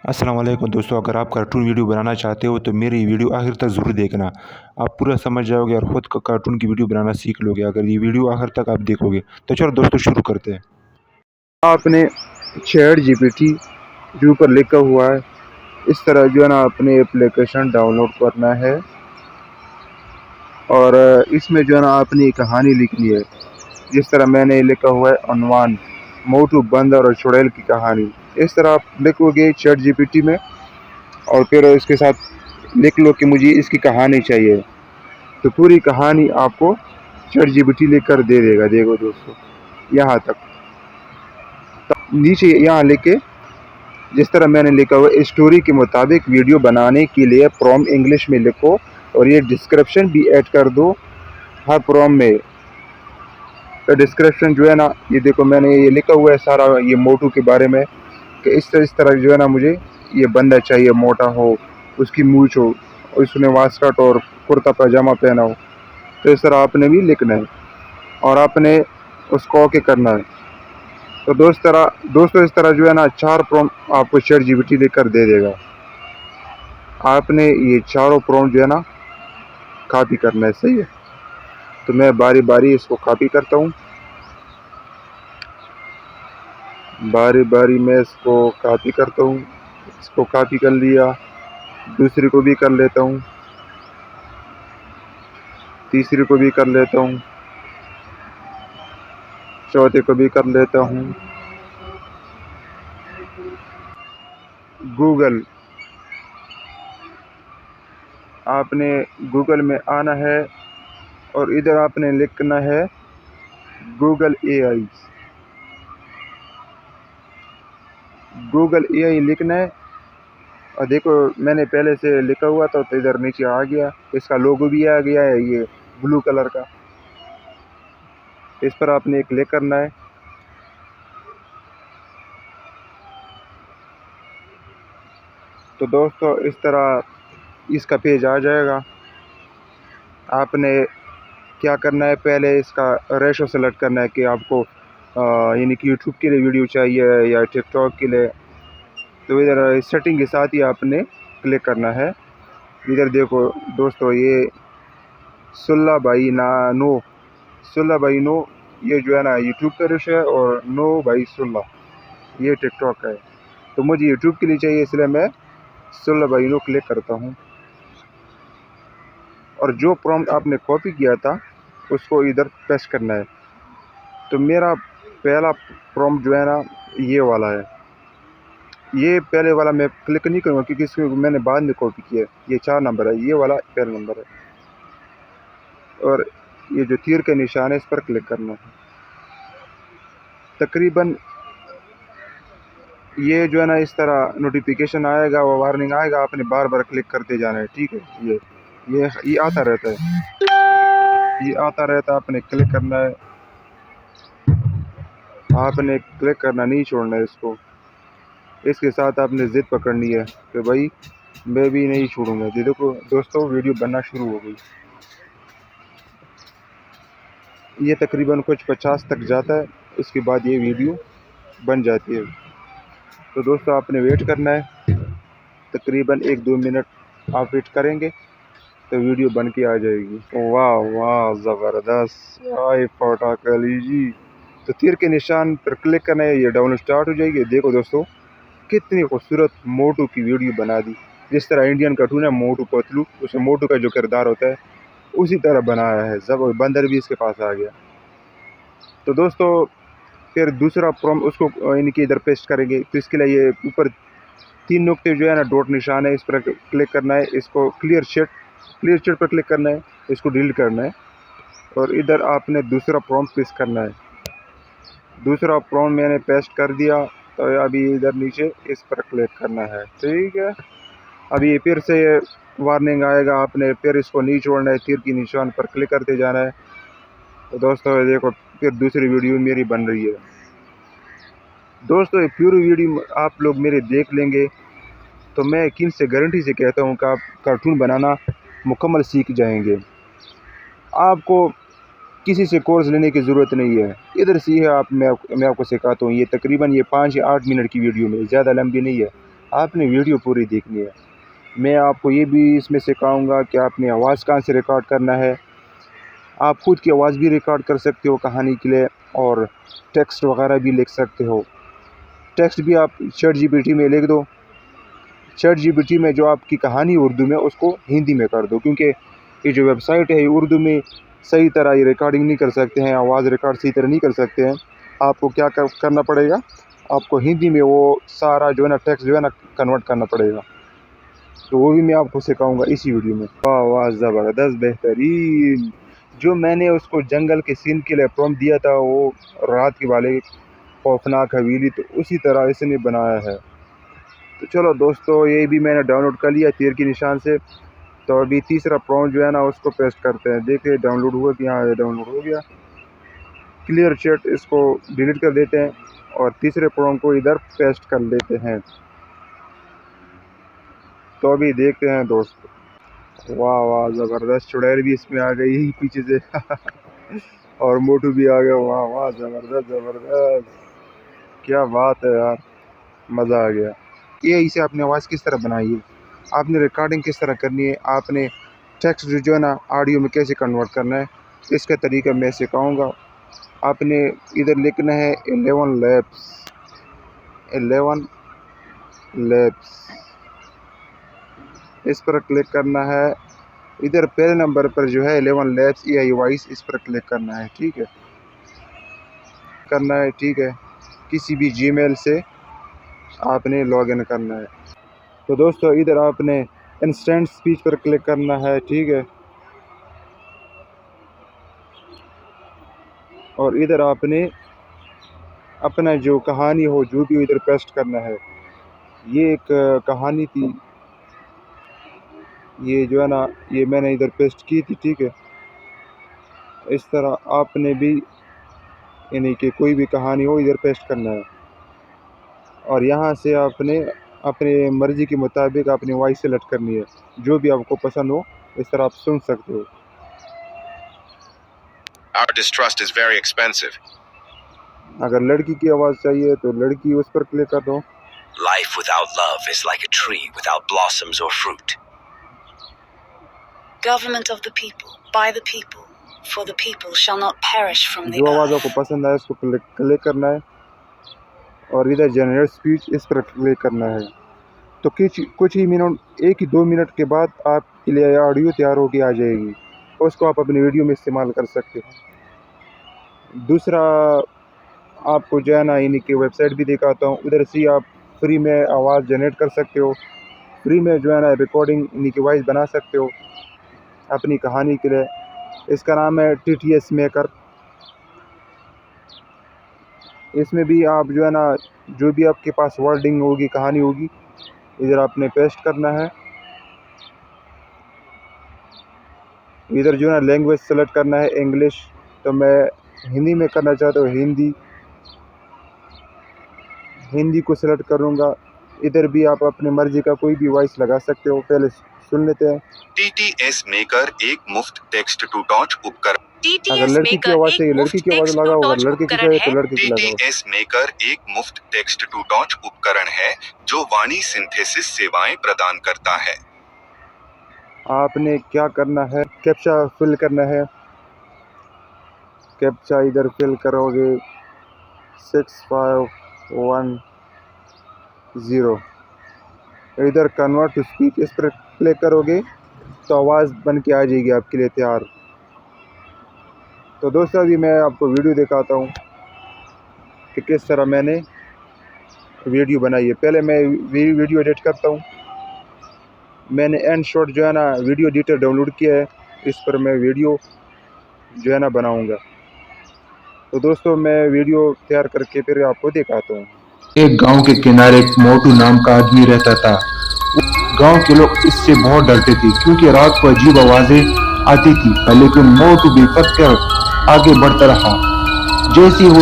अस्सलाम वालेकुम दोस्तों, अगर आप कार्टून वीडियो बनाना चाहते हो तो मेरी वीडियो आखिर तक ज़रूर देखना। आप पूरा समझ जाओगे और ख़ुद कार्टून की वीडियो बनाना सीख लोगे अगर ये वीडियो आखिर तक आप देखोगे। तो चलो दोस्तों शुरू करते हैं। आपने चैट जीपीटी के ऊपर लिखा हुआ है, इस तरह जो है ना अपने एप्लीकेशन डाउनलोड करना है और इसमें जो है ना अपनी कहानी लिखनी है। जिस तरह मैंने लिखा हुआ है अनवान मोटू बंदर और चुड़ैल की कहानी, इस तरह आप लिखोगे चैट जीपीटी में और फिर इसके साथ लिख लो कि मुझे इसकी कहानी चाहिए, तो पूरी कहानी आपको चैट जीपीटी लिख कर दे देगा। देखो दोस्तों, यहाँ तक नीचे यहाँ लिख के जिस तरह मैंने लिखा हुआ स्टोरी के मुताबिक वीडियो बनाने के लिए प्रॉम्प्ट इंग्लिश में लिखो और ये डिस्क्रिप्शन भी ऐड कर दो। हर प्रॉम्प्ट में डिस्क्रिप्शन जो है ना, ये देखो मैंने ये लिखा हुआ है सारा ये मोटू के बारे में कि इस तरह जो है ना मुझे ये बंदा चाहिए, मोटा हो, उसकी मूंछ हो, उसने वास्कट और कुर्ता पजामा पहना हो। तो इस तरह आपने भी लिखना है और आपने उसको ओके करना है। तो दोस्तों इस तरह जो है ना 4 प्रॉम्प्ट आपको चैट जीपीटी लिखकर दे देगा। आपने ये चारों प्रॉम्प्ट जो है ना कॉपी करना है, सही है। तो मैं बारी बारी इसको कॉपी करता हूँ, बारी बारी मैं इसको कॉपी करता हूँ। इसको कॉपी कर लिया, दूसरी को भी कर लेता हूँ, तीसरी को भी कर लेता हूँ, चौथे को भी कर लेता हूँ। गूगल, आपने गूगल में आना है और इधर आपने लिखना है गूगल एआई। गूगल एआई लिखना है और देखो मैंने पहले से लिखा हुआ था तो इधर नीचे आ गया, इसका लोगो भी आ गया है ये ब्लू कलर का। इस पर आपने क्लिक करना है। तो दोस्तों इस तरह इसका पेज आ जाएगा। आपने क्या करना है, पहले इसका रेशो सेलेक्ट करना है कि आपको यानी कि यूट्यूब के लिए वीडियो चाहिए या टिकटॉक के लिए। तो इधर सेटिंग के साथ ही आपने क्लिक करना है। इधर देखो दोस्तों, ये 16:9 ये जो है ना यूट्यूब का रेशो है और 9:16 ये टिकटॉक का है। तो मुझे यूट्यूब के लिए चाहिए, इसलिए मैं 16:9 क्लिक करता हूँ और जो प्रॉम्प्ट आपने कॉपी किया था उसको इधर पेस्ट करना है। तो मेरा पहला प्रॉम्प्ट जो है ना ये वाला है। ये पहले वाला मैं क्लिक नहीं करूँगा क्योंकि इसको मैंने बाद में कॉपी किया है। ये 4 नंबर है, ये वाला पहला नंबर है और ये जो तीर का निशान है इस पर क्लिक करना है। तकरीबन ये जो है ना इस तरह नोटिफिकेशन आएगा, वो वार्निंग आएगा, आपने बार बार क्लिक करते जाना है, ठीक है। ये आता रहता है, ये आता रहता है, आपने क्लिक करना है, आपने क्लिक करना नहीं छोड़ना है इसको। इसके साथ आपने ज़िद पकड़नी है कि भाई मैं भी नहीं छोड़ूंगा। ये देखो दोस्तों वीडियो बनना शुरू हो गई। ये तकरीबन कुछ 50 तक जाता है, उसके बाद ये वीडियो बन जाती है। तो दोस्तों आपने वेट करना है, तकरीबन 1-2 मिनट आप वेट करेंगे तो वीडियो बन के आ जाएगी। वाह वाह, ज़बरदस्त, आए पटाखा लीजिए। तो तीर के निशान पर क्लिक करना है, ये डाउनलोड स्टार्ट हो जाएगी। देखो दोस्तों कितनी खूबसूरत मोटू की वीडियो बना दी। जिस तरह इंडियन कार्टून है मोटू पतलू, उसमें मोटू का जो किरदार होता है उसी तरह बनाया है। जब बंदर भी इसके पास आ गया। तो दोस्तों फिर दूसरा प्रॉम्प्ट उसको यानी कि इधर पेस्ट करेंगे। तो इसके लिए ये ऊपर 3 नुक्ते जो है ना डॉट निशान है, इस पर क्लिक करना है। इसको क्लियर चेट पर क्लिक करना है, इसको डिलीट करना है और इधर आपने दूसरा प्रॉम्प्ट पेस्ट करना है। दूसरा प्रॉम्प्ट मैंने पेस्ट कर दिया, तो अभी इधर नीचे इस पर क्लिक करना है, ठीक है। अभी फिर से वार्निंग आएगा, आपने फिर इसको नहीं छोड़ना है, तीर की निशान पर क्लिक करते जाना है। तो दोस्तों देखो फिर दूसरी वीडियो मेरी बन रही है। दोस्तों ये पूरी वीडियो आप लोग मेरे देख लेंगे तो मैं यकीन से गारंटी से कहता हूँ कि आप कार्टून बनाना मुकम्मल सीख जाएंगे। आपको किसी से कोर्स लेने की ज़रूरत नहीं है, इधर से ही मैं आपको सिखाता हूँ। ये तकरीबन 5 या 8 मिनट की वीडियो में, ज़्यादा लंबी नहीं है। आपने वीडियो पूरी देखनी है। मैं आपको ये भी इसमें सिखाऊंगा कि आपने आवाज़ कहाँ से रिकॉर्ड करना है। आप खुद की आवाज़ भी रिकॉर्ड कर सकते हो कहानी के लिए, और टेक्स्ट वगैरह भी लिख सकते हो। टेक्स्ट भी आप ChatGPT में लिख दो। ChatGPT में जो आपकी कहानी उर्दू में, उसको हिंदी में कर दो, क्योंकि ये जो वेबसाइट है ये उर्दू में सही तरह ये रिकॉर्डिंग नहीं कर सकते हैं, आवाज़ रिकॉर्ड सही तरह नहीं कर सकते हैं। आपको क्या करना पड़ेगा, आपको हिंदी में वो सारा जो है ना टेक्स्ट जो है ना कन्वर्ट करना पड़ेगा। तो वो भी मैं आपको सिखाऊंगा इसी वीडियो में। वाह वाह, ज़बरदस्त, बेहतरीन। जो मैंने उसको जंगल के सीन के लिए प्रॉम्प्ट दिया था, वो रात के वाले खौफनाक हवेली, तो उसी तरह इसने बनाया है। तो चलो दोस्तों, ये भी मैंने डाउनलोड कर लिया तीर के निशान से। तो अभी तीसरा प्रॉम्प्ट जो है ना उसको पेस्ट करते हैं। देखिए डाउनलोड हुआ कि हाँ डाउनलोड हो गया। क्लियर चैट, इसको डिलीट कर देते हैं और तीसरे प्रॉम्प्ट को इधर पेस्ट कर लेते हैं। तो अभी देखते हैं दोस्तों। वाह वाह, ज़बरदस्त। चुड़ैल भी इसमें आ गई पीछे से और मोटू भी आ गया। वाह वाह, ज़बरदस्त ज़बरदस्त, क्या बात है यार, मज़ा आ गया। ये इसे आपने आवाज़ किस तरह बनाई है, आपने रिकॉर्डिंग किस तरह करनी है, आपने टेक्स्ट जो है ना ऑडियो में कैसे कन्वर्ट करना है, इसका तरीका मैं सिखाऊंगा। आपने इधर लिखना है 11 लैब्स, 11 लैब्स, इस पर क्लिक करना है। इधर पहले नंबर पर जो है 11 लैब्स AI वॉइस, इस पर क्लिक करना है। ठीक है, ठीक है। किसी भी Gmail से आपने लॉगिन करना है। तो दोस्तों इधर आपने इंस्टेंट स्पीच पर क्लिक करना है। ठीक है, और इधर आपने अपना जो कहानी हो जो भी इधर पेस्ट करना है। ये एक कहानी थी, ये जो है ना ये मैंने इधर पेस्ट की थी। ठीक है, इस तरह आपने भी यानी कि कोई भी कहानी हो इधर पेस्ट करना है, और यहाँ से आपने अपने मर्ज़ी के मुताबिक अपनी वॉइस सेलेक्ट करनी है, जो भी आपको पसंद हो इस तरह आप सुन सकते हो। Our distrust is very expensive. अगर लड़की की आवाज़ चाहिए तो लड़की, उस पर क्लिक कर दो। Life without love is like a tree without blossoms or fruit. Government of the people, by the people, for the people shall not perish from the जो आवाज़ earth. आपको पसंद आए उसको क्लिक करना है, और इधर जनरेट स्पीच, इस पर क्लिक करना है। तो कुछ ही मिनट, 1-2 मिनट के बाद आपके लिए ऑडियो तैयार होकर आ जाएगी, उसको आप अपनी वीडियो में इस्तेमाल कर सकते हो। दूसरा आपको जो है ना यानी कि वेबसाइट भी दिखाता हूँ, उधर से आप फ्री में आवाज़ जनरेट कर सकते हो, फ्री में जो है ना रिकॉर्डिंग यानी कि वॉइस बना सकते हो अपनी कहानी के लिए। इसका नाम है TTS मेकर। इसमें भी आप जो है ना जो भी आपके पास वर्डिंग होगी, कहानी होगी, इधर आपने पेस्ट करना है। इधर जो है ना लैंग्वेज सेलेक्ट करना है, इंग्लिश, तो मैं हिंदी में करना चाहता हूँ, हिंदी को सेलेक्ट करूँगा। इधर भी आप अपनी मर्ज़ी का कोई भी वॉइस लगा सकते हो। पहले सुन लेते हैं। TTS मेकर एक मुफ्त टेक्स्ट टू टॉच उपकरण। अगर लड़की की आवाज़ चाहिए लड़की की आवाज़ लगाओ, अगर लड़के की चाहिए तो लड़के की लगाओ। TTS मेकर एक मुफ्त टेक्स्ट टू टॉच उपकरण है जो वाणी सिंथेसिस सेवाएं प्रदान करता है। आपने क्या करना है, कैप्चा फिल करना है। कैप्चा इधर फिल करोगे 6510। इधर कन्वर्ट टू स्पीच, इस पर क्लिक करोगे तो आवाज़ बन के आ जाएगी आपके लिए तैयार। तो दोस्तों अभी मैं आपको वीडियो दिखाता हूँ कि किस तरह मैंने वीडियो बनाई है। पहले मैं वीडियो एडिट करता हूँ। मैंने एंड शॉट जो है ना वीडियो एडिटर डाउनलोड किया है, इस पर मैं वीडियो जो है ना बनाऊँगा। तो दोस्तों मैं वीडियो तैयार करके फिर आपको दिखाता हूँ। एक गांव के किनारे एक मोटू नाम का आदमी रहता था। गांव के लोग इससे बहुत डरते थे क्योंकि रात को अजीब आवाजें आती थी, लेकिन मोटू बेखट कर आगे बढ़ता रहा। जैसे ही वो